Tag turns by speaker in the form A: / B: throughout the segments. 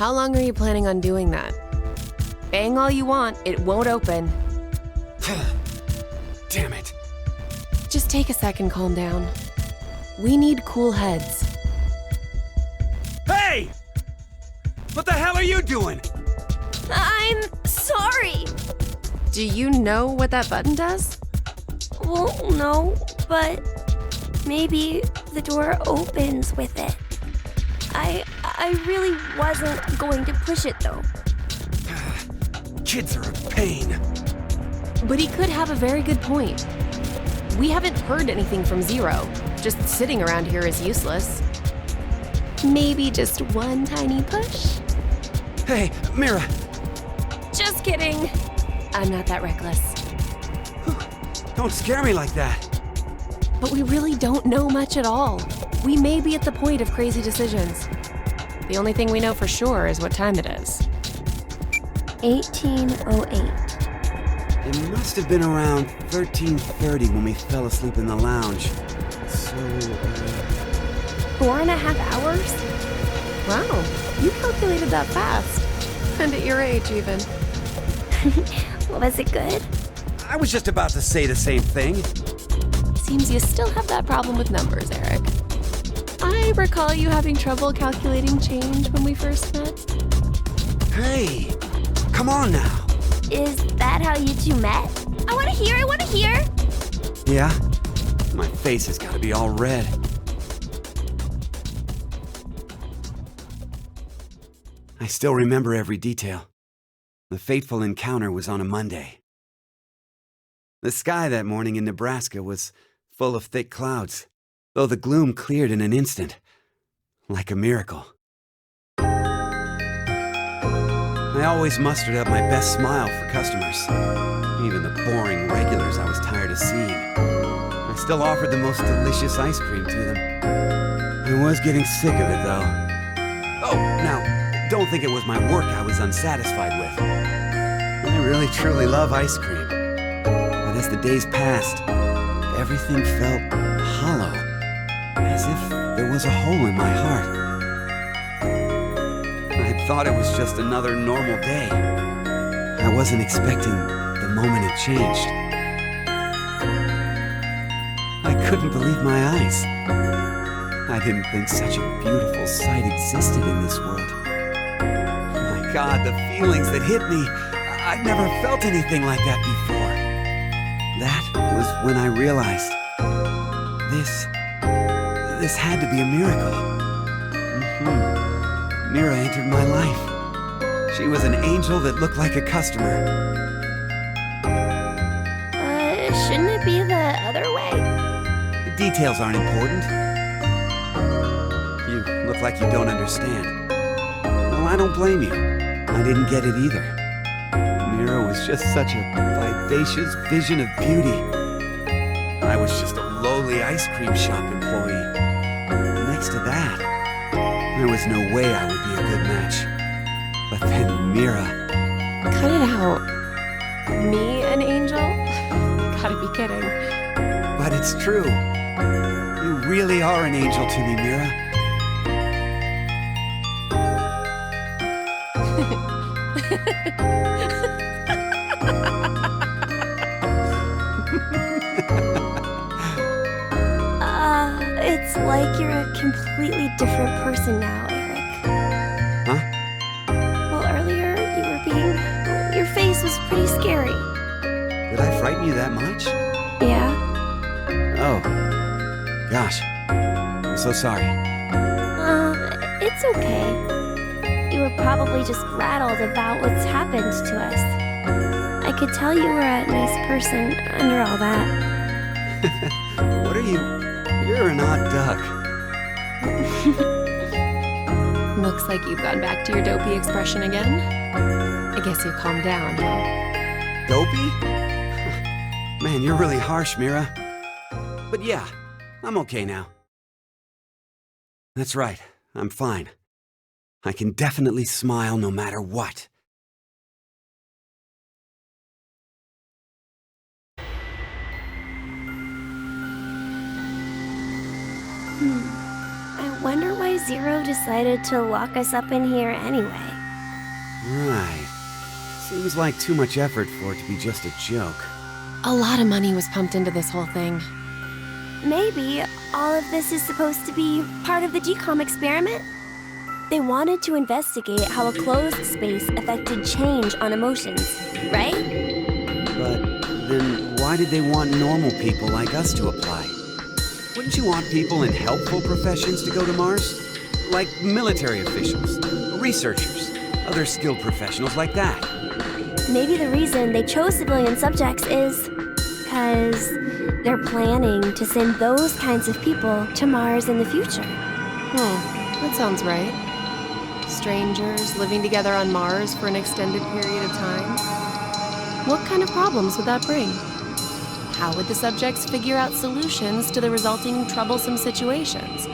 A: How long are you planning on doing that? Bang all you want, it won't open.
B: Damn it.
A: Just take a second, calm down. We need cool heads.
B: Hey! What the hell are you doing?
C: I'm sorry.
A: Do you know what that button does?
C: Well, no, but maybe the door opens with it. I really wasn't going to push it though.
B: Kids are a pain.
A: But he could have a very good point. We haven't heard anything from Zero. Just sitting around here is useless. Maybe just one tiny push?
B: Hey, Mira.
C: Just kidding.
A: I'm not that reckless.
B: Don't scare me like that.
A: But we really don't know much at all. We may be at the point of crazy decisions. The only thing we know for sure is what time it is.
C: 1808.
B: It must have been around 13:30 when we fell asleep in the lounge. So,
C: 4.5 hours?
A: Wow, you calculated that fast. And at your age, even.
C: Was it good?
B: I was just about to say the same thing.
A: Seems you still have that problem with numbers, Eric. I recall you having trouble calculating change when we first met.
B: Hey, come on now.
C: Is that how you two met? I want to hear.
B: Yeah? My face has got to be all red. I still remember every detail. The fateful encounter was on a Monday. The sky that morning in Nebraska was full of thick clouds, though the gloom cleared in an instant, like a miracle. I always mustered up my best smile for customers, even the boring regulars I was tired of seeing. I still offered the most delicious ice cream to them. I was getting sick of it, though. Oh, now, don't think it was my work I was unsatisfied with. I really truly love ice cream. But as the days passed, everything felt hollow, as if there was a hole in my heart. I thought it was just another normal day. I wasn't expecting the moment it changed. I couldn't believe my eyes. I didn't think such a beautiful sight existed in this world. My God, the feelings that hit me, I'd never felt anything like that before. That was when I realized this had to be a miracle. Mira entered my life. She was an angel that looked like a customer.
C: Shouldn't it be the other way?
B: The details aren't important. You look like you don't understand. Well, I don't blame you. I didn't get it either. Mira was just such a vivacious vision of beauty. I was just a lowly ice cream shop employee. Next to that, there was no way I would be a good match. But then Mira...
A: Cut it out. Me, an angel? Gotta be kidding.
B: But it's true. You really are an angel to me, Mira.
C: It's like you're a completely different person now, Eric.
B: Huh?
C: Well, earlier your face was pretty scary.
B: Did I frighten you that much?
C: Yeah?
B: Oh. Gosh. I'm so sorry.
C: It's okay. You were probably just rattled about what's happened to us. I could tell you were a nice person under all that.
B: What are you? You're an odd duck.
A: Looks like you've gone back to your dopey expression again. I guess you calmed down, huh?
B: Dopey? Man, you're really harsh, Mira. But yeah, I'm okay now. That's right, I'm fine. I can definitely smile no matter what.
C: I wonder why why Zero decided to lock us up in here anyway.
B: Right. Seems like too much effort for it to be just a joke.
A: A lot of money was pumped into this whole thing.
C: Maybe all of this is supposed to be part of the DCOM experiment? They wanted to investigate how a closed space affected change on emotions, right?
B: But then why did they want normal people like us to apply? Wouldn't you want people in helpful professions to go to Mars? Like military officials, researchers, other skilled professionals like that.
C: Maybe the reason they chose civilian subjects is because they're planning to send those kinds of people to Mars in the future.
A: That sounds right. Strangers living together on Mars for an extended period of time. What kind of problems would that bring? How would the subjects figure out solutions to the resulting troublesome situations?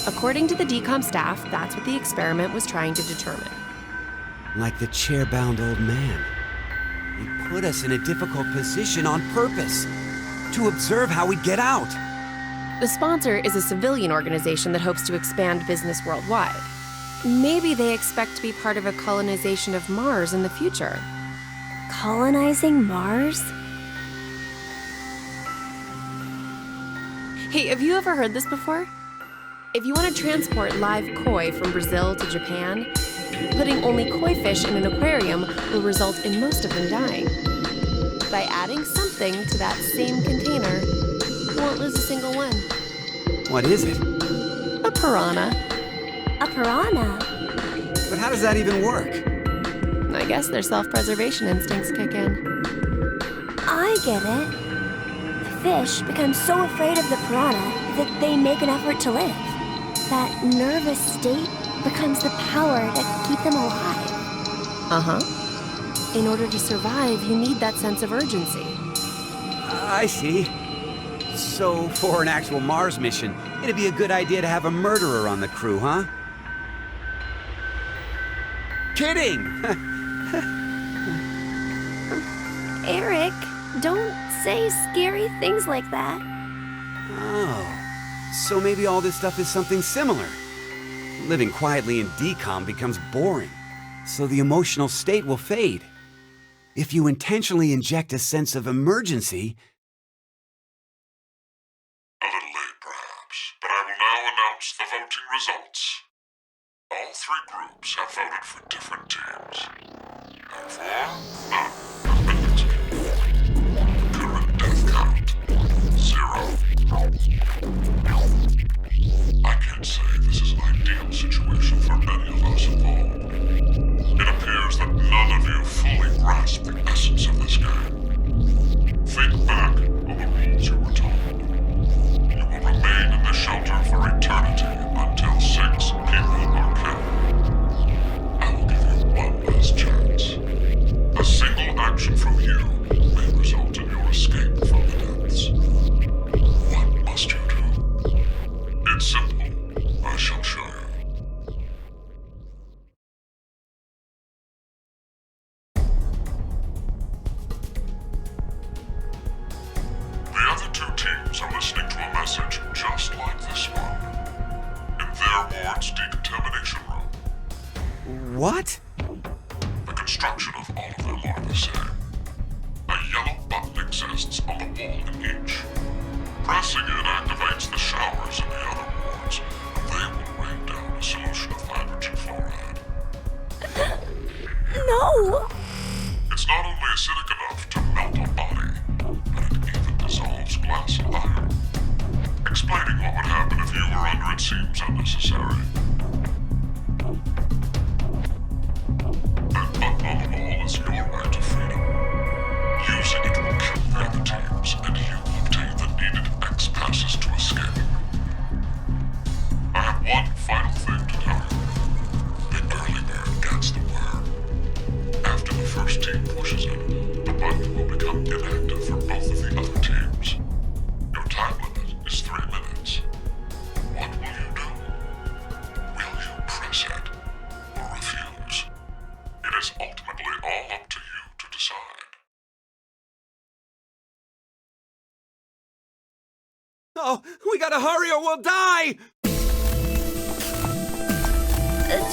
A: According to the DCOM staff, that's what the experiment was trying to determine.
B: Like the chair-bound old man. He put us in a difficult position on purpose, to observe how we'd get out.
A: The sponsor is a civilian organization that hopes to expand business worldwide. Maybe they expect to be part of a colonization of Mars in the future.
C: Colonizing Mars?
A: Hey, have you ever heard this before? If you want to transport live koi from Brazil to Japan, putting only koi fish in an aquarium will result in most of them dying. By adding something to that same container, you won't lose a single one.
B: What is it?
A: A piranha.
C: A piranha?
B: But how does that even work?
A: I guess their self-preservation instincts kick in.
C: I get it. The fish become so afraid of the piranha that they make an effort to live. That nervous state becomes the power that keep them alive.
A: Uh-huh. In order to survive, you need that sense of urgency.
B: I see. So, for an actual Mars mission, it'd be a good idea to have a murderer on the crew, huh? Kidding!
C: Eric, don't say scary things like that.
B: Oh, so maybe all this stuff is something similar. Living quietly in DCOM becomes boring, so the emotional state will fade. If you intentionally inject a sense of emergency...
D: A little late, perhaps, but I will now announce the voting results. All three groups have voted for different teams. Therefore, none has been executed. Current death count, 0. I can't say this is an ideal situation for any of us involved. It appears that none of you fully grasp the essence of this game. Think back on the rules you were told. You will remain in the shelter for eternity until 6 people are killed. I will give you one last chance. A single action from you may result in your escape from the depths. What must you do? It's simple. I shall show you. The other two teams are listening to a message just like this one. In their ward's decontamination room.
B: What?
D: The construction of all of them are the same. A yellow button exists on the wall in each. Pressing it activates the showers in the other wards, and they will rain down a solution of hydrogen fluoride.
C: No!
D: It's not only acidic enough to melt a body, but it even dissolves glass and iron. Explaining what would happen if you were under it seems unnecessary. That button on the wall is your right to freedom. Using it will kill the other teams, and you will obtain the needed X passes to escape. I have one final thing to tell you. The early bird gets the worm. After the first team pushes it, the button will become inactive for both of the other teams. Your time limit is 3 minutes. What will you do? Will you press it or refuse? It is ultimately all up to you to decide.
B: Oh, we gotta hurry or we'll die!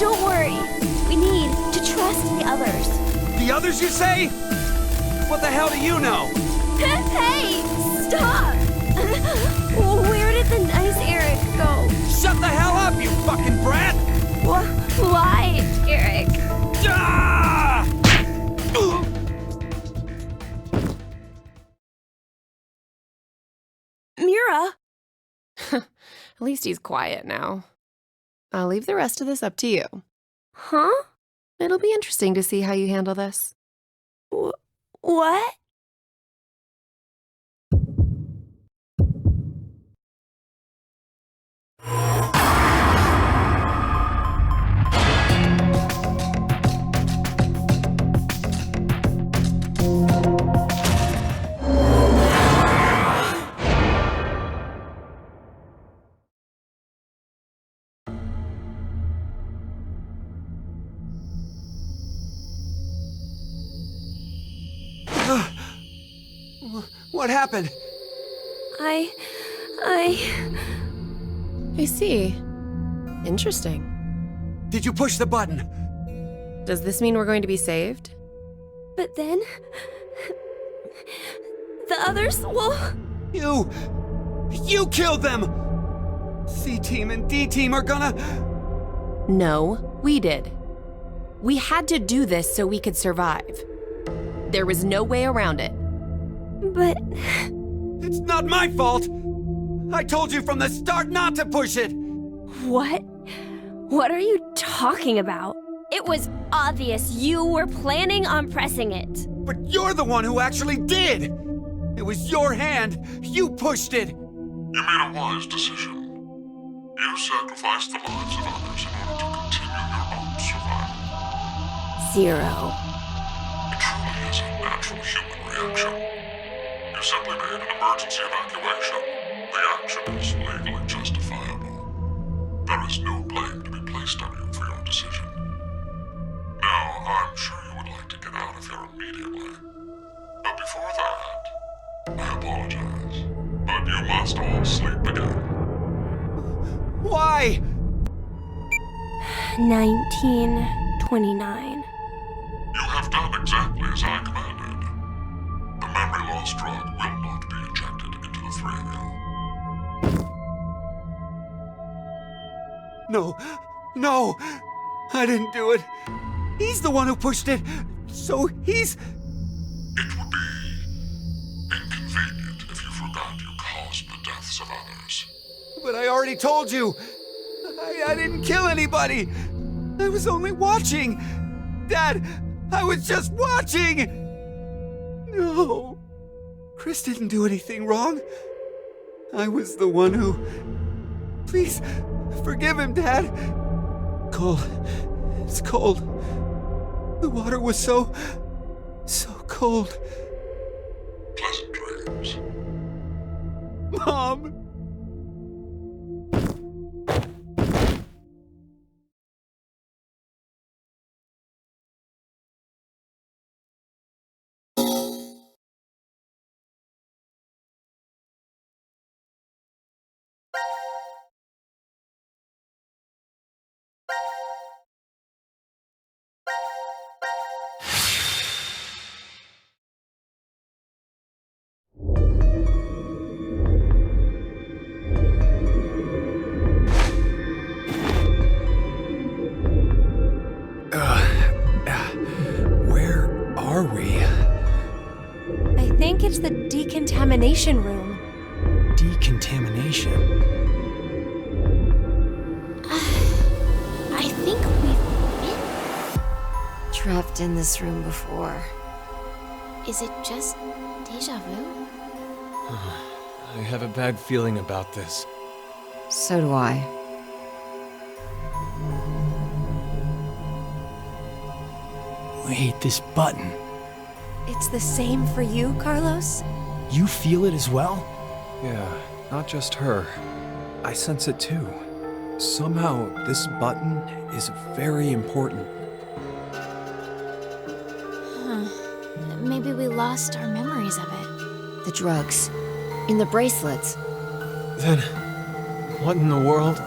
C: Don't worry. We need to trust the others.
B: The others, you say? What the hell do you know?
C: Hey! Stop! Where did the nice Eric go?
B: Shut the hell up, you fucking brat!
C: Why, Eric?
B: Ah!
C: Mira?
A: At least he's quiet now. I'll leave the rest of this up to you.
C: Huh?
A: It'll be interesting to see how you handle this.
C: What?
B: What happened?
A: I see. Interesting.
B: Did you push the button?
A: Does this mean we're going to be saved?
C: But then... the others will...
B: You killed them! C-Team and D-Team are gonna...
A: No, we did. We had to do this so we could survive. There was no way around it.
C: But...
B: It's not my fault! I told you from the start not to push it!
C: What? What are you talking about? It was obvious you were planning on pressing it.
B: But you're the one who actually did! It was your hand! You pushed it!
D: You made a wise decision. You sacrificed the lives of others in order to continue your own survival.
C: Zero.
D: It truly is a natural human reaction. You simply made an emergency evacuation. The action is legally justifiable. There is no blame to be placed on you for your decision. Now, I'm sure you would like to get out of here immediately. But before that, I apologize. But you must all sleep again.
B: Why?
C: 1929.
D: You have done exactly as I commanded. The memory loss drug will not be injected into the three of you.
B: No, I didn't do it. He's the one who pushed it, so he's...
D: It would be inconvenient if you forgot you caused the deaths of others.
B: But I already told you. I didn't kill anybody. I was only watching. Dad, I was just watching. No. Chris didn't do anything wrong. I was the one who... Please, forgive him, Dad. Cole, it's cold. The water was so cold.
D: Pleasant dreams.
B: Mom! Where are we?
A: I think it's the decontamination room.
B: Decontamination?
C: I think we've been trapped in this room before. Is it just deja vu?
E: I have a bad feeling about this.
F: So do I.
G: Wait, this button.
A: It's the same for you, Carlos?
G: You feel it as well?
E: Yeah, not just her. I sense it too. Somehow, this button is very important.
C: Maybe we lost our memories of it.
F: The drugs. In the bracelets.
E: Then, what in the world?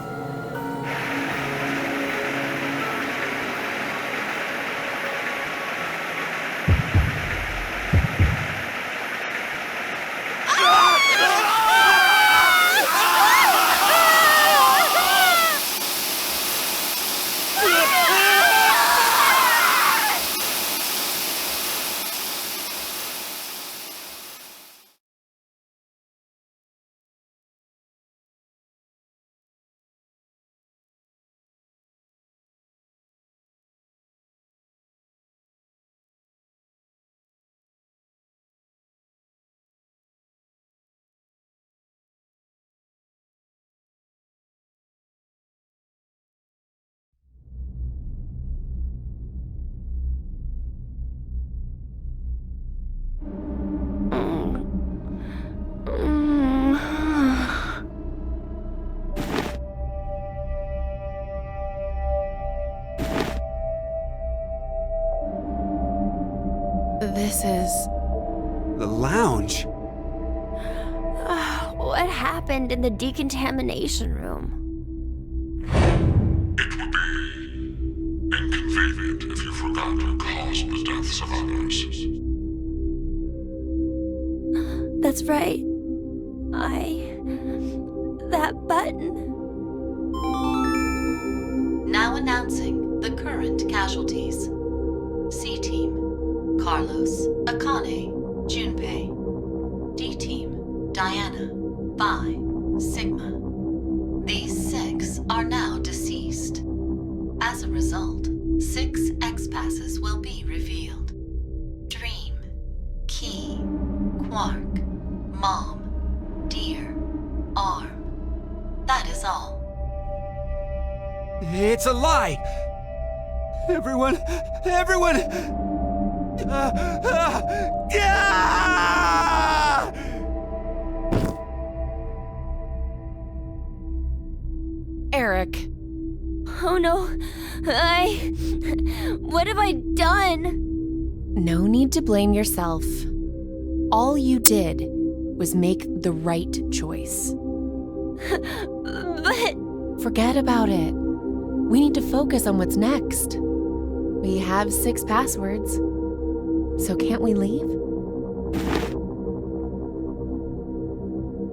A: This is...
B: The lounge?
C: What happened in the decontamination room?
D: It would be inconvenient if you forgot to cause the deaths of others.
C: That's right. That button.
H: Now announcing the current casualties. C-Team, Carlos, Akane, Junpei. D-Team, Diana, Phi, Sigma. These 6 are now deceased. As a result, 6 X-Passes will be revealed. Dream, Key, Quark, Mom, Deer, Arm. That is all.
B: It's a lie! Everyone! Yeah!
A: Eric.
C: Oh no. What have I done?
A: No need to blame yourself. All you did was make the right choice.
C: But...
A: Forget about it. We need to focus on what's next. We have 6 passwords. So can't we leave?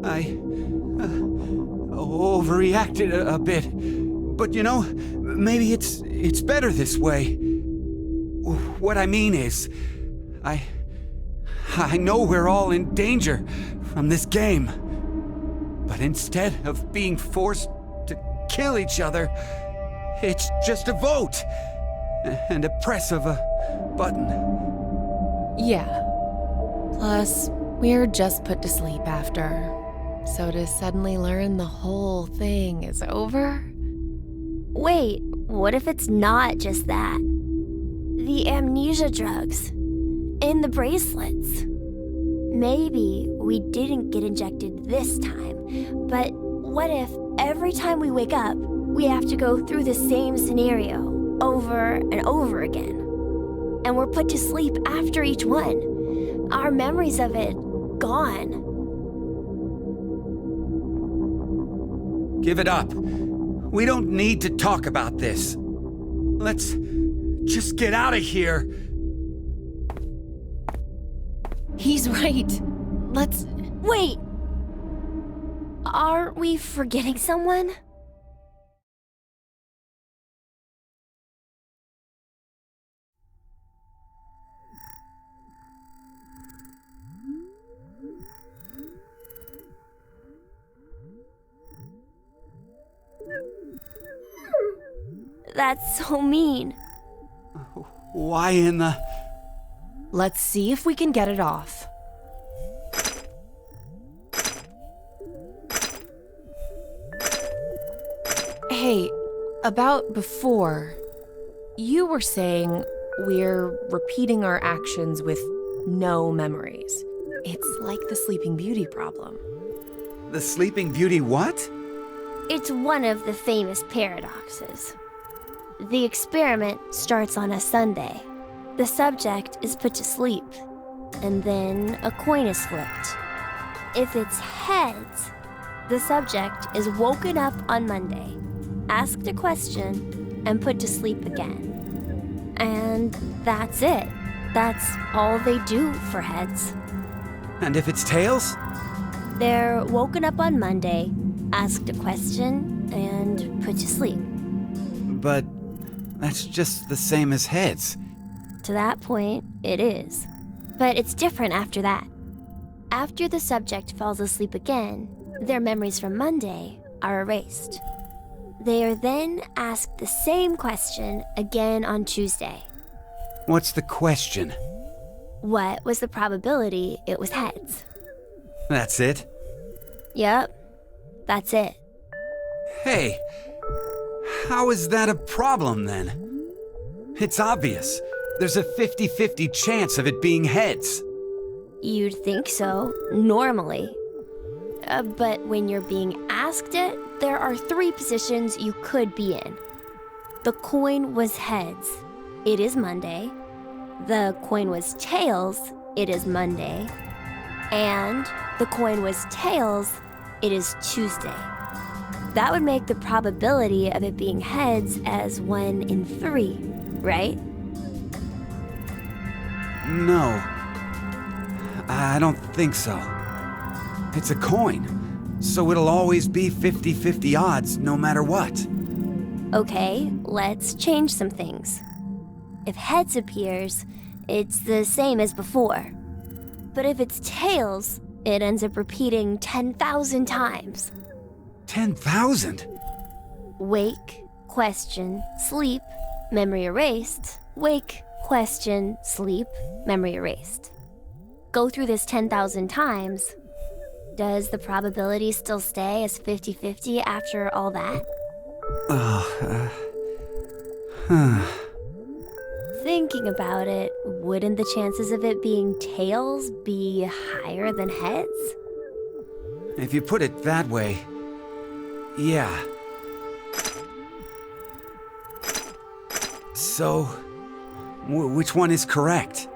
B: I overreacted a bit. But you know, maybe it's better this way. What I mean is, I know we're all in danger from this game. But instead of being forced to kill each other, it's just a vote and a press of a button.
A: Yeah. Plus, we're just put to sleep after. So to suddenly learn the whole thing is over?
C: Wait, what if it's not just that? The amnesia drugs. And the bracelets. Maybe we didn't get injected this time, but what if every time we wake up, we have to go through the same scenario over and over again? And we're put to sleep after each one. Our memories of it gone.
B: Give it up. We don't need to talk about this. Let's just get out of here.
A: He's right. Let's...
C: Wait! Are we forgetting someone? That's so mean.
B: Why in the...
A: Let's see if we can get it off. Hey, about before, you were saying we're repeating our actions with no memories. It's like the Sleeping Beauty problem.
B: The Sleeping Beauty what?
C: It's one of the famous paradoxes. The experiment starts on a Sunday. The subject is put to sleep, and then a coin is flipped. If it's heads, the subject is woken up on Monday, asked a question, and put to sleep again. And that's it. That's all they do for heads.
B: And if it's tails?
C: They're woken up on Monday, asked a question, and put to sleep.
B: But that's just the same as heads.
C: To that point, it is. But it's different after that. After the subject falls asleep again, their memories from Monday are erased. They are then asked the same question again on Tuesday.
B: What's the question?
C: What was the probability it was heads?
B: That's it?
C: Yep, that's it.
B: Hey, how is that a problem then? It's obvious. There's a 50-50 chance of it being heads.
C: You'd think so, normally. But when you're being asked it, there are 3 positions you could be in. The coin was heads. It is Monday. the coin was tails, it is Monday. And the coin was tails, it is Tuesday. That would make the probability of it being heads as 1 in 3, right?
B: No. I don't think so. It's a coin, so it'll always be 50-50 odds no matter what.
C: Okay, let's change some things. If heads appears, it's the same as before. But if it's tails, it ends up repeating 10,000 times.
B: 10,000?
C: Wake, question, sleep, memory erased. Wake, question, sleep, memory erased. Go through this 10,000 times. Does the probability still stay as 50-50 after all that? Thinking about it, wouldn't the chances of it being tails be higher than heads?
B: If you put it that way, yeah. So, which one is correct?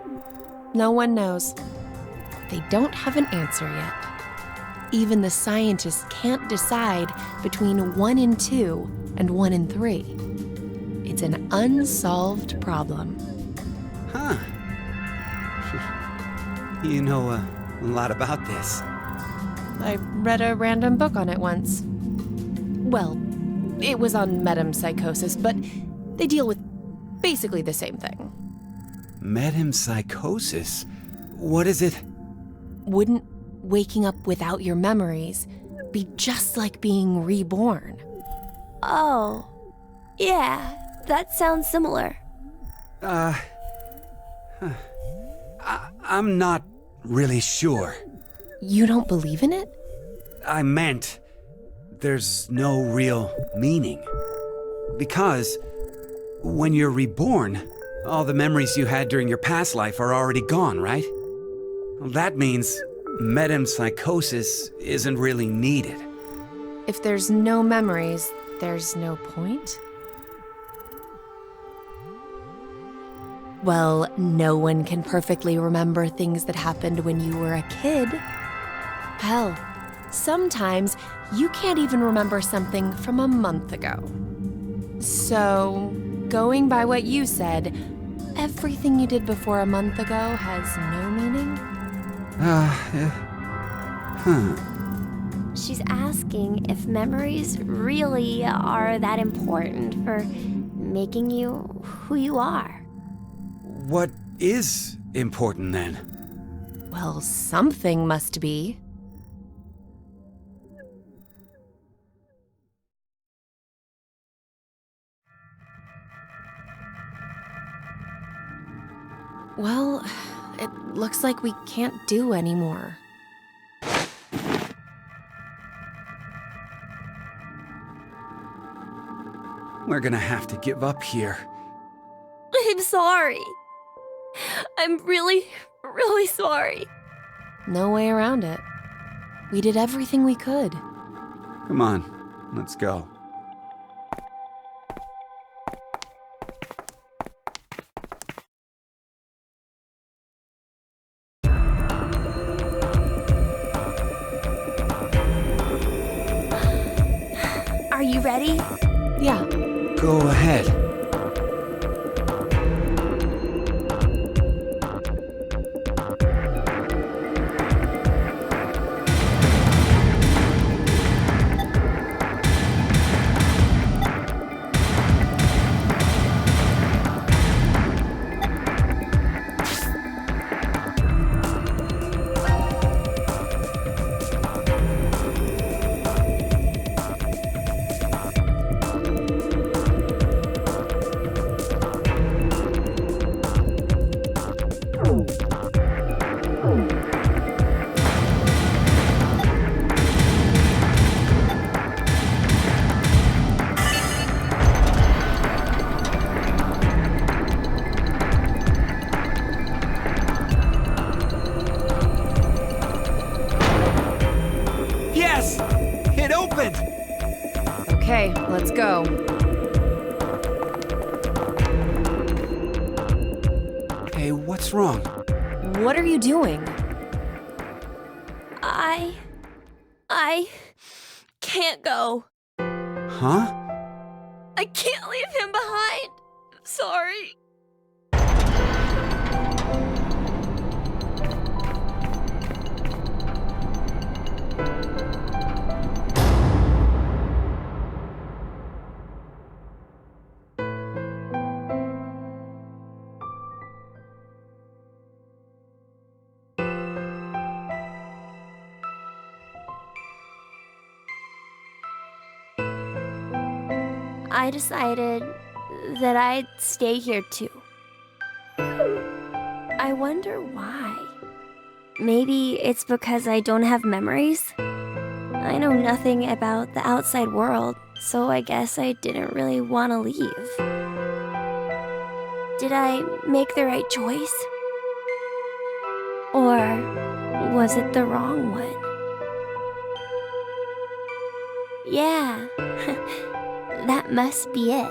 A: No one knows. They don't have an answer yet. Even the scientists can't decide between 1 in 2 and 1 in 3. It's an unsolved problem.
B: Huh. You know a lot about this.
A: I read a random book on it once. Well, it was on metempsychosis, but they deal with basically the same thing.
B: Metempsychosis? What is it?
A: Wouldn't waking up without your memories be just like being reborn?
C: Oh, yeah, that sounds similar.
B: I'm not really sure.
A: You don't believe in it?
B: I meant there's no real meaning. Because when you're reborn, all the memories you had during your past life are already gone, right? Well, that means metempsychosis isn't really needed.
A: If there's no memories, there's no point? Well, no one can perfectly remember things that happened when you were a kid. Hell, sometimes you can't even remember something from a month ago. So, going by what you said, everything you did before a month ago has no meaning?
C: She's asking if memories really are that important for making you who you are.
B: What is important then?
A: Well, something must be. Well, it looks like we can't do anymore.
B: We're gonna have to give up here.
C: I'm sorry. I'm really, really sorry.
A: No way around it. We did everything we could.
B: Come on, let's go.
C: Are you ready?
A: Yeah.
B: Go ahead. Yes! It opened!
A: Okay, let's go.
B: Hey, what's wrong?
F: What are you doing?
C: I can't go.
B: Huh?
C: I can't leave him behind. Sorry. I decided that I'd stay here too. I wonder why. Maybe it's because I don't have memories? I know nothing about the outside world, so I guess I didn't really want to leave. Did I make the right choice? Or was it the wrong one? Yeah. That must be it.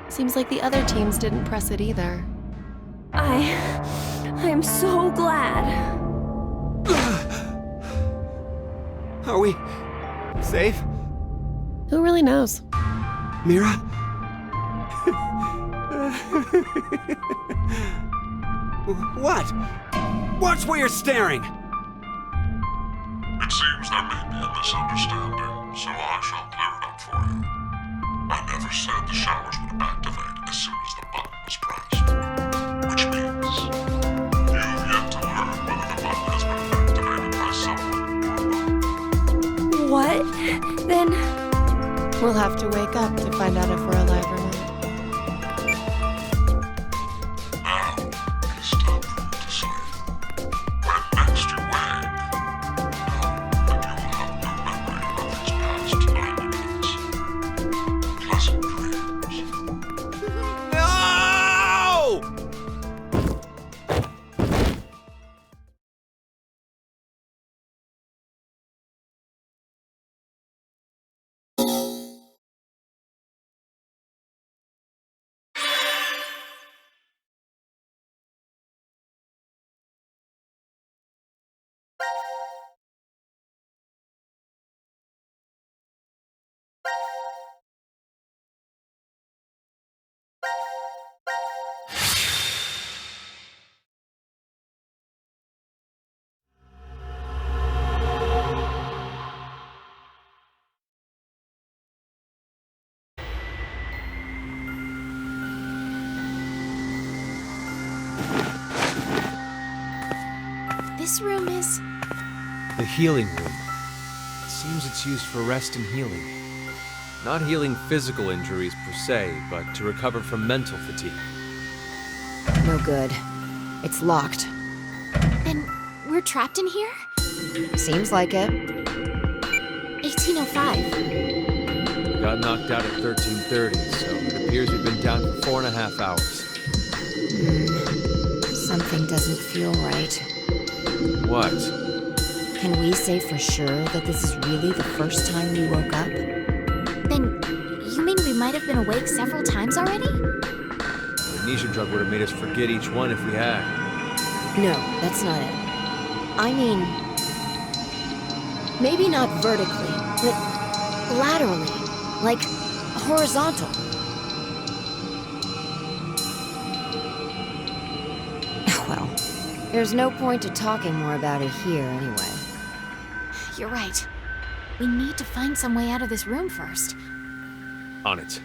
A: Seems like the other teams didn't press it either.
C: I'm so glad.
B: Are we safe?
A: Who really knows?
B: Mira? What? Watch where you're staring!
D: It seems there may be a misunderstanding, so I shall clear it up for you. I never said the showers would activate as soon as the button was pressed. Which means, you've yet to learn whether the button has been activated by someone or not.
C: What? Then
A: We'll have to wake up to find out if we're alive or not.
D: Now is time for you to sleep. When next you wake, know that you will have no memory of these past 90 minutes. Pleasant dreams.
B: No!
A: This room is...
E: The healing room. It seems it's used for rest and healing. Not healing physical injuries per se, but to recover from mental fatigue.
F: No good. It's locked.
I: Then we're trapped in here?
F: Seems like it.
C: 1805.
E: We got knocked out at 13:30, so it appears we've been down for 4.5 hours.
F: Something doesn't feel right.
E: What?
F: Can we say for sure that this is really the first time we woke up?
C: Then, you mean we might have been awake several times already?
E: The amnesia drug would have made us forget each one if we had.
F: No, that's not it. I mean, maybe not vertically, but laterally, like horizontal. Well, there's no point to talking more about it here anyway.
C: You're right. We need to find some way out of this room first.
E: On it.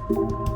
C: you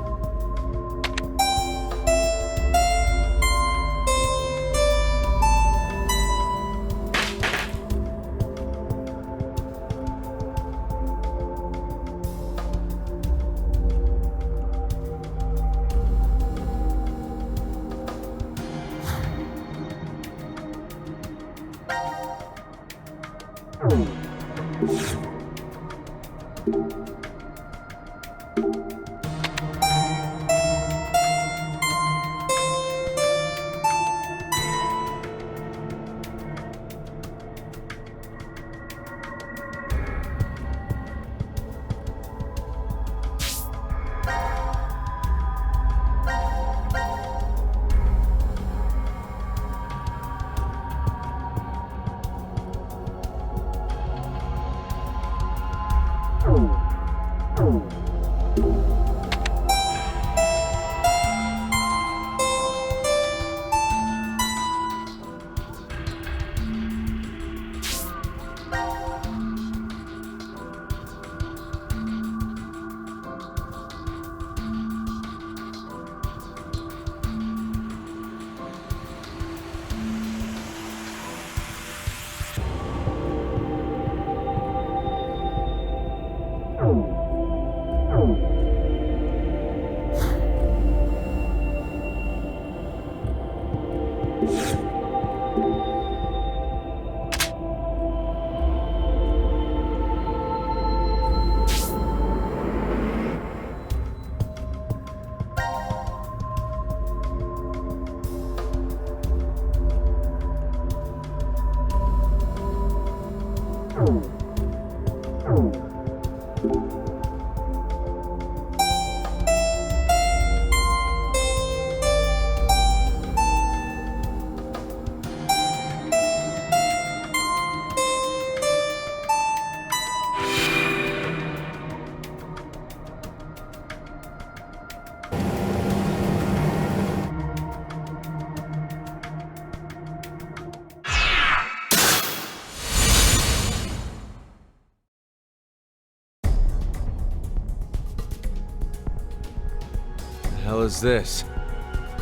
E: The hell is this?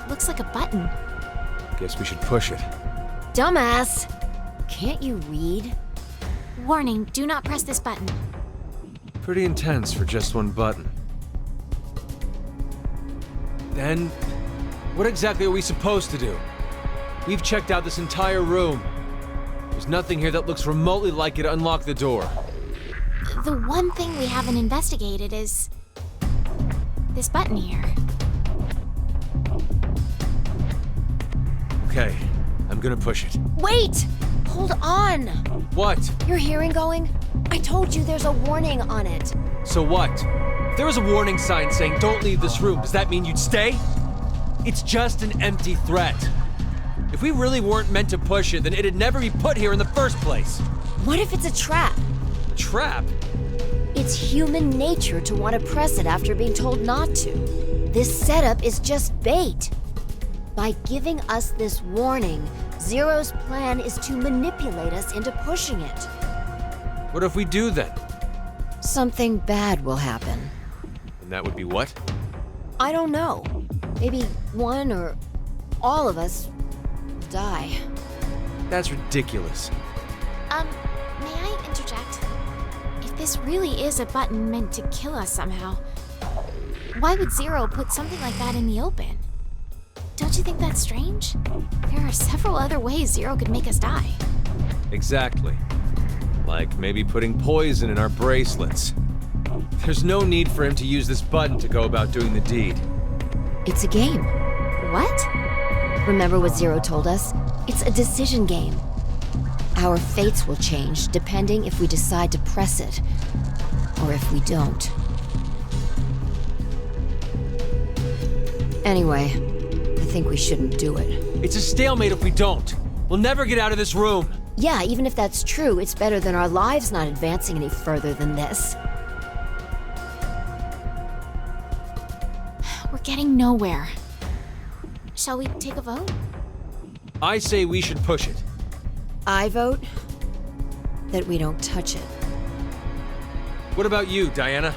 F: Looks like a button.
E: Guess we should push it.
F: Dumbass! Can't you read?
I: Warning, do not press this button.
E: Pretty intense for just one button. Then, what exactly are we supposed to do? We've checked out this entire room. There's nothing here that looks remotely like it to unlock the door.
I: The one thing we haven't investigated is this button here.
E: Okay, I'm gonna push it.
F: Wait! Hold on!
E: What?
F: Your hearing going? I told you there's a warning on it.
E: So what? If there was a warning sign saying don't leave this room, does that mean you'd stay? It's just an empty threat. If we really weren't meant to push it, then it'd never be put here in the first place.
F: What if it's a trap?
E: A trap?
F: It's human nature to want to press it after being told not to. This setup is just bait. By giving us this warning, Zero's plan is to manipulate us into pushing it.
E: What if we do then?
F: Something bad will happen.
E: And that would be what?
F: I don't know. Maybe one or all of us will die.
E: That's ridiculous.
I: May I interject? If this really is a button meant to kill us somehow, why would Zero put something like that in the open? Don't you think that's strange? There are several other ways Zero could make us die.
E: Exactly. Like maybe putting poison in our bracelets. There's no need for him to use this button to go about doing the deed.
F: It's a game.
I: What?
F: Remember what Zero told us? It's a decision game. Our fates will change depending if we decide to press it, or if we don't. Anyway, I think we shouldn't do it.
E: It's a stalemate if we don't. We'll never get out of this room.
F: Yeah, even if that's true, it's better than our lives not advancing any further than this.
I: We're getting nowhere. Shall we take a vote?
E: I say we should push it.
F: I vote that we don't touch it.
E: What about you, Diana?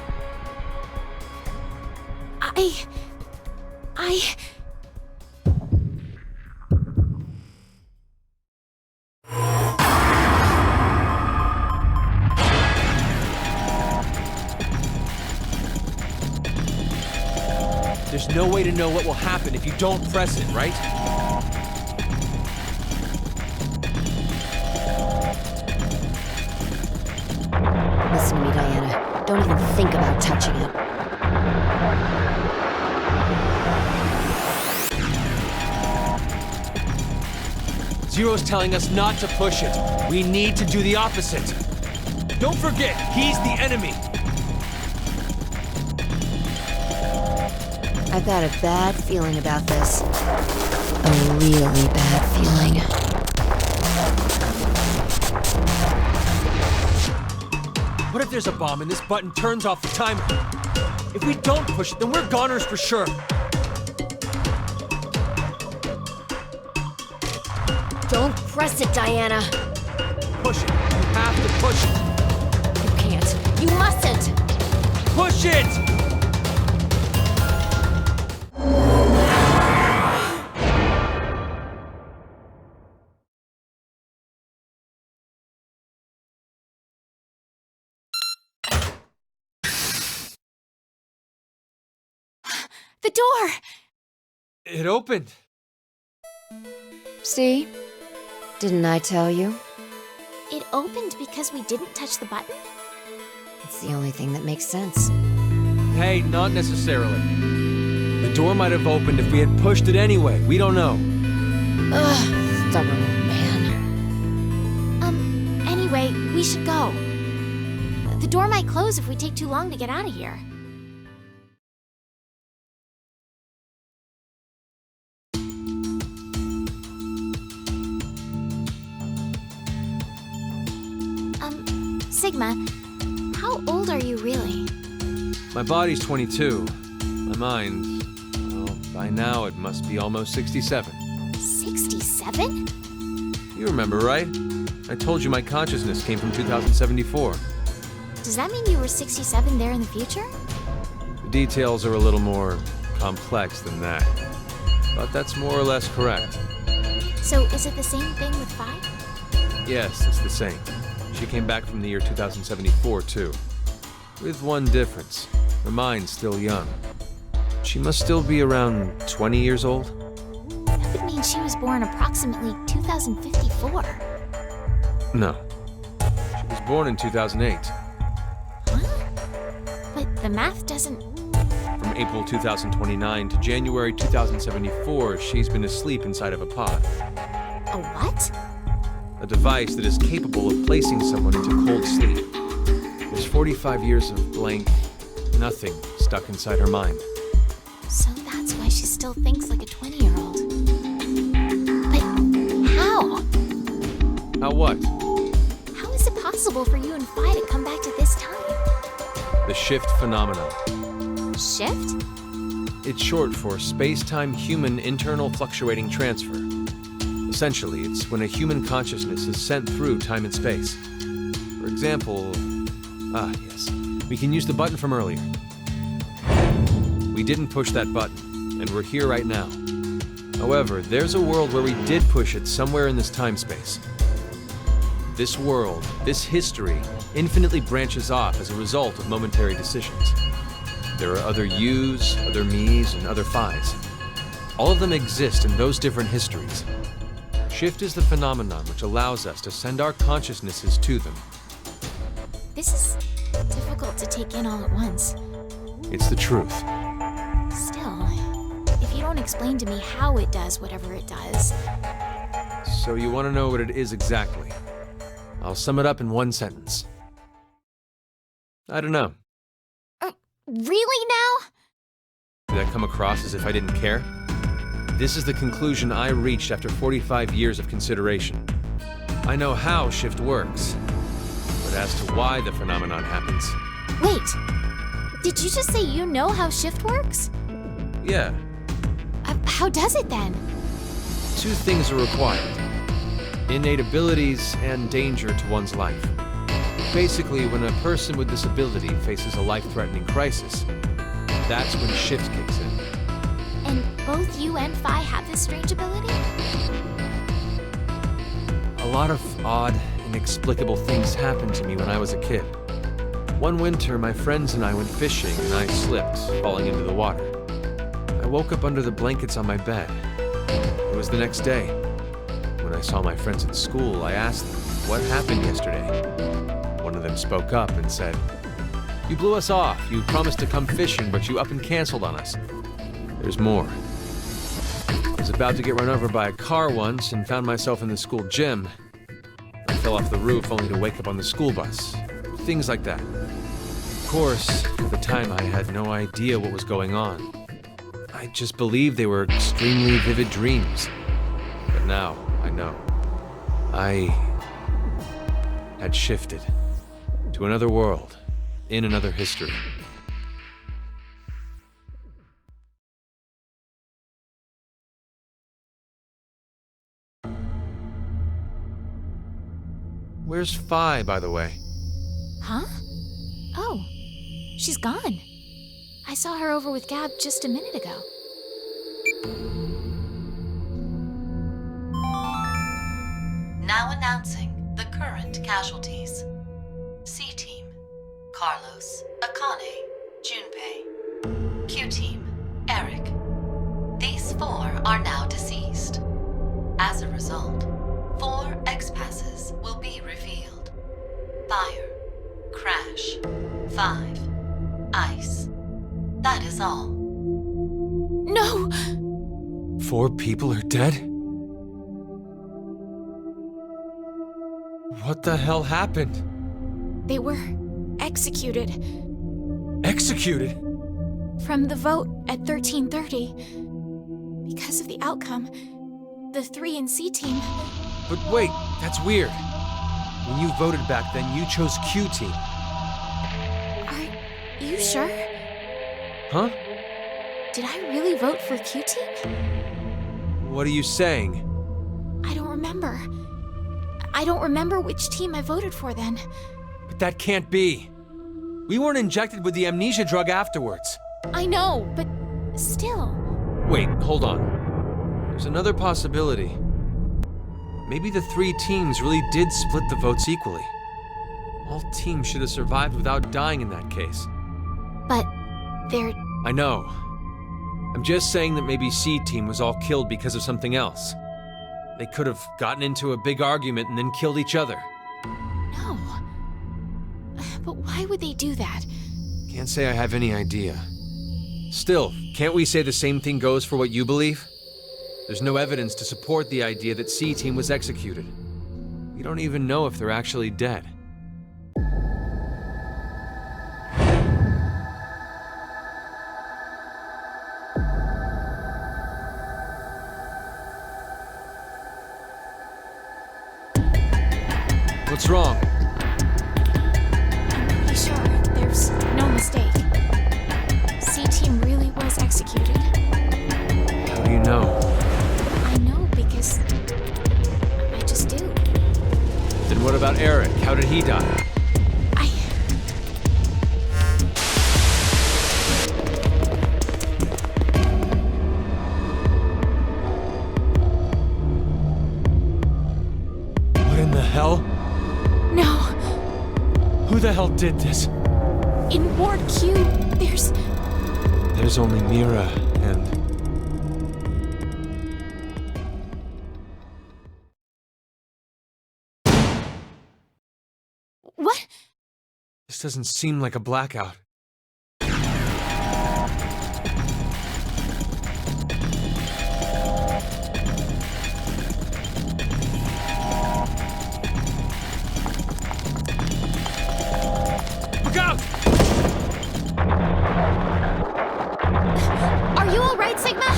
E: There's no way to know what will happen if you don't press it, right?
F: Listen to me, Diana. Don't even think about touching it.
E: Zero's telling us not to push it. We need to do the opposite. Don't forget, he's the enemy.
F: I've got a bad feeling about this. A really bad feeling.
E: What if there's a bomb and this button turns off the timer? If we don't push it, then we're goners for sure.
F: Don't press it, Diana.
E: Push it. You have to push it.
F: You can't. You mustn't.
E: Push it!
I: The door!
E: It opened.
F: See? Didn't I tell you?
I: It opened because we didn't touch the button?
F: It's the only thing that makes sense.
E: Hey, not necessarily. The door might have opened if we had pushed it anyway. We don't know.
F: Ugh, stubborn old man.
I: Anyway, we should go. The door might close if we take too long to get out of here. Sigma, how old are you really?
E: My body's 22. My mind, well, by now it must be almost 67.
I: 67?
E: You remember, right? I told you my consciousness came from 2074.
I: Does that mean you were 67 there in the future?
E: The details are a little more complex than that. But that's more or less correct.
I: So is it the same thing with Phi?
E: Yes, it's the same. She came back from the year 2074, too. With one difference. Her mind's still young. She must still be around 20 years old?
I: That would mean she was born approximately 2054.
E: No. She was born in 2008.
I: Huh? But the math doesn't...
E: From April 2029 to January 2074, she's been asleep inside of a pod.
I: A what?
E: A device that is capable of placing someone into cold sleep. There's 45 years of blank, nothing stuck inside her mind.
I: So that's why she still thinks like a 20-year-old. But how?
E: How what?
I: How is it possible for you and Phi to come back to this time?
E: The shift phenomenon.
I: Shift?
E: It's short for space-time human internal fluctuating transfer. Essentially, it's when a human consciousness is sent through time and space. For example... yes. We can use the button from earlier. We didn't push that button, and we're here right now. However, there's a world where we did push it somewhere in this time-space. This world, this history, infinitely branches off as a result of momentary decisions. There are other yous, other me's, and other Phi's. All of them exist in those different histories. Shift is the phenomenon which allows us to send our consciousnesses to them.
I: This is difficult to take in all at once.
E: It's the truth.
I: Still, if you don't explain to me how it does whatever it does...
E: So you want to know what it is exactly? I'll sum it up in one sentence. I don't know.
I: Really now?
E: Did that come across as if I didn't care? This is the conclusion I reached after 45 years of consideration. I know how shift works, but as to why the phenomenon happens...
I: Wait, did you just say you know how shift works?
E: Yeah.
I: How does it then?
E: Two things are required. Innate abilities and danger to one's life. Basically, when a person with this ability faces a life-threatening crisis, that's when shift kicks in.
I: And both you and Phi have this strange ability?
E: A lot of odd, inexplicable things happened to me when I was a kid. One winter, my friends and I went fishing and I slipped, falling into the water. I woke up under the blankets on my bed. It was the next day. When I saw my friends at school, I asked them, "What happened yesterday?" One of them Aaron spoke up and said, "You blew us off. You promised to come fishing, but you up and canceled on us. There's more. I was about to get run over by a car once and found myself in the school gym. I fell off the roof only to wake up on the school bus. Things like that. Of course, at the time I had no idea what was going on. I just believed they were extremely vivid dreams. But now, I know. I had shifted to another world, in another history. Where's Phi, by the way?
I: Huh? Oh, she's gone. I saw her over with Gab just a minute ago.
H: Now announcing the current casualties. C-Team, Carlos, Akane, Junpei. Q-Team, Eric. These 4 are now deceased. As a result, 4 X-Passes will be revealed. Fire, Crash, 5, Ice. That is all.
I: No!
E: 4 people are dead? What the hell happened?
I: They were executed
E: Executed?
I: from the vote at 13:30. Because of the outcome, the 3 in C-Team.
E: But wait, that's weird. When you voted back then, you chose Q-Team.
I: Are you sure?
E: Huh?
I: Did I really vote for Q-Team?
E: What are you saying?
I: I don't remember. I don't remember which team I voted for then.
E: But that can't be. We weren't injected with the amnesia drug afterwards.
I: I know, but still.
E: Wait, hold on. There's another possibility. Maybe the 3 teams really did split the votes equally. All teams should have survived without dying in that case.
I: But they're...
E: I know. I'm just saying that maybe C-Team was all killed because of something else. They could have gotten into a big argument and then killed each other.
I: No. But why would they do that?
E: Can't say I have any idea. Still, can't we say the same thing goes for what you believe? There's no evidence to support the idea that C-Team was executed. We don't even know if they're actually dead. What's wrong?
I: I'm pretty sure there's no mistake. C-Team really was executed.
E: How do you know?
I: I know because I just do.
E: Then what about Eric? How did he die? What in the hell?
I: No.
E: Who the hell did this?
I: In Ward Q,
E: There's only Mira and...
I: What?
E: This doesn't seem like a blackout. Look out!
I: Are you alright, Sigma?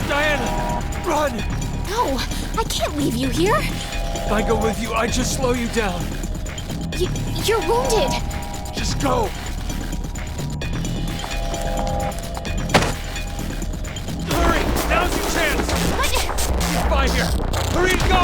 E: Diana! Run!
I: No, I can't leave you here.
E: If I go with you, I just slow you down.
I: You're wounded.
E: Just go! Hurry! Now's your chance!
I: What?
E: Get by here! Hurry and go!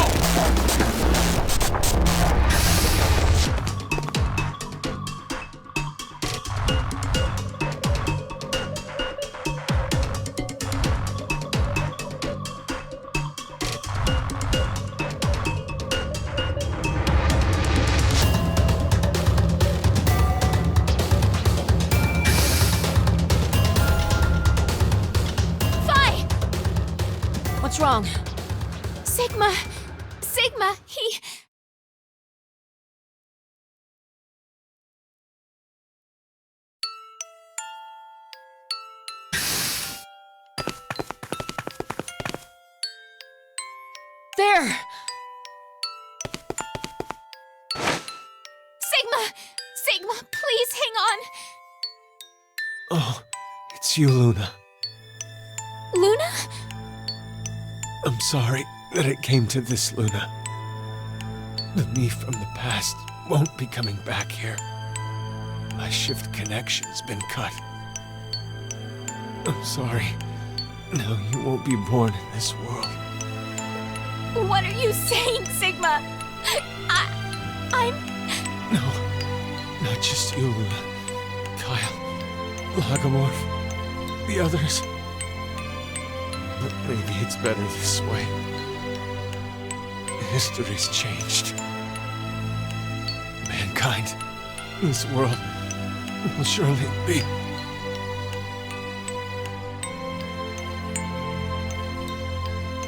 A: What's wrong?
I: Sigma, he...
F: There!
I: Sigma! Sigma, please hang on!
G: Oh, it's you, Luna.
I: Luna?
G: I'm sorry that it came to this, Luna. The me from the past won't be coming back here. My shift connection's been cut. I'm sorry. Now you won't be born in this world.
I: What are you saying, Sigma? I'm...
G: No, not just you, Luna. Kyle, Lagomorph, the others. But maybe it's better this way. History's changed. Mankind, this world, will surely be.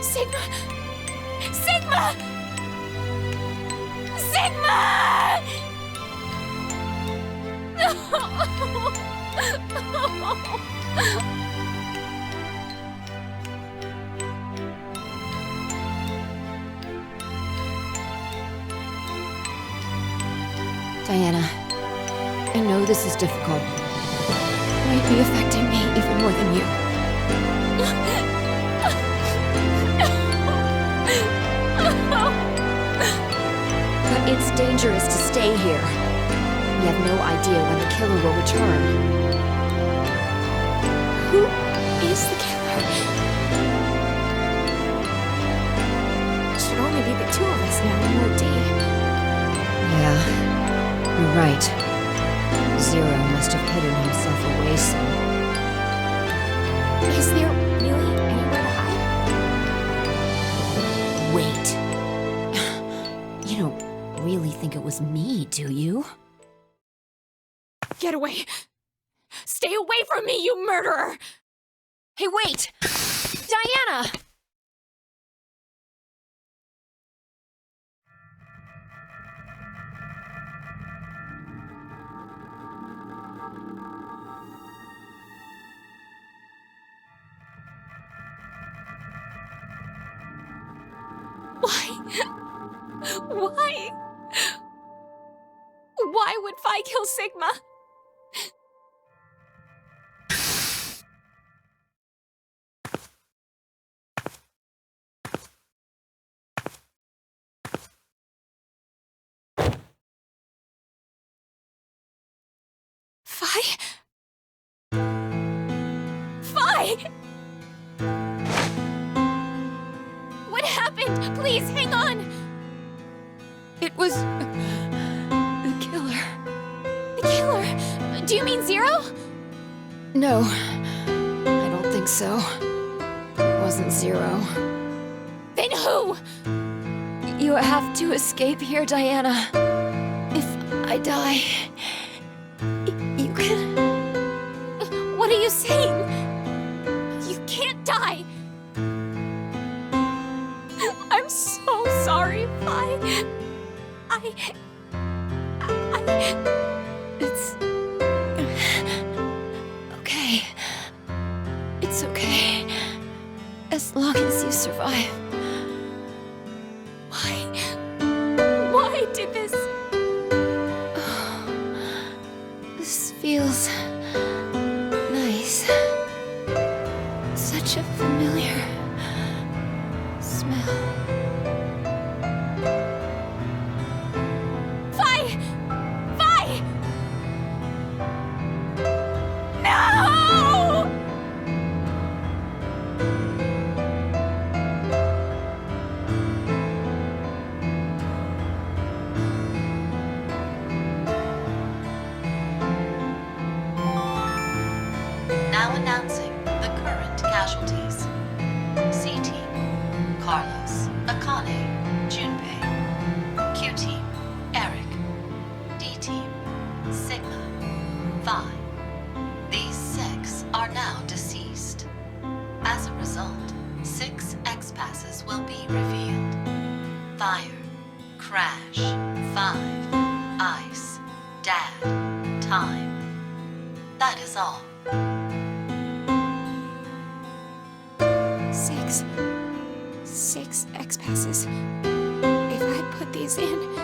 I: Sigma! Sigma! Sigma!
F: Diana, I know this is difficult. It might be affecting me even more than you. But it's dangerous to stay here. We have no idea when the killer will return.
I: Who is the killer? It should only be the two of us now and no D.
F: Yeah, you're right. Zero must have hidden himself away some.
I: Is there really anywhere to hide?
F: Wait. You don't really think it was me, do you?
I: Get away! Stay away from me, you murderer!
F: Hey, wait! Diana!
I: Why? Why would Phi kill Sigma? Phi? Phi! What happened? Please, hang on!
F: It was... the killer.
I: The killer? Do you mean Zero?
F: No, I don't think so. It wasn't Zero.
I: Then who?
F: You have to escape here, Diana. If I die, you can...
I: What are you saying? You can't die. I'm so sorry, Phi.
F: It's... okay. It's okay. As long as you survive.
I: Why did this?
F: This feels... nice. Such a familiar... smell.
H: Now announcing the current casualties. C-Team, Carlos, Akane, Junpei. Q-Team, Eric. D-Team, Sigma, Phi. These 6 are now deceased. As a result, 6 X-Passes will be revealed. Fire, Crash. 5. Ice. Dad. Time. That is all.
I: 6 X passes. If I put these in.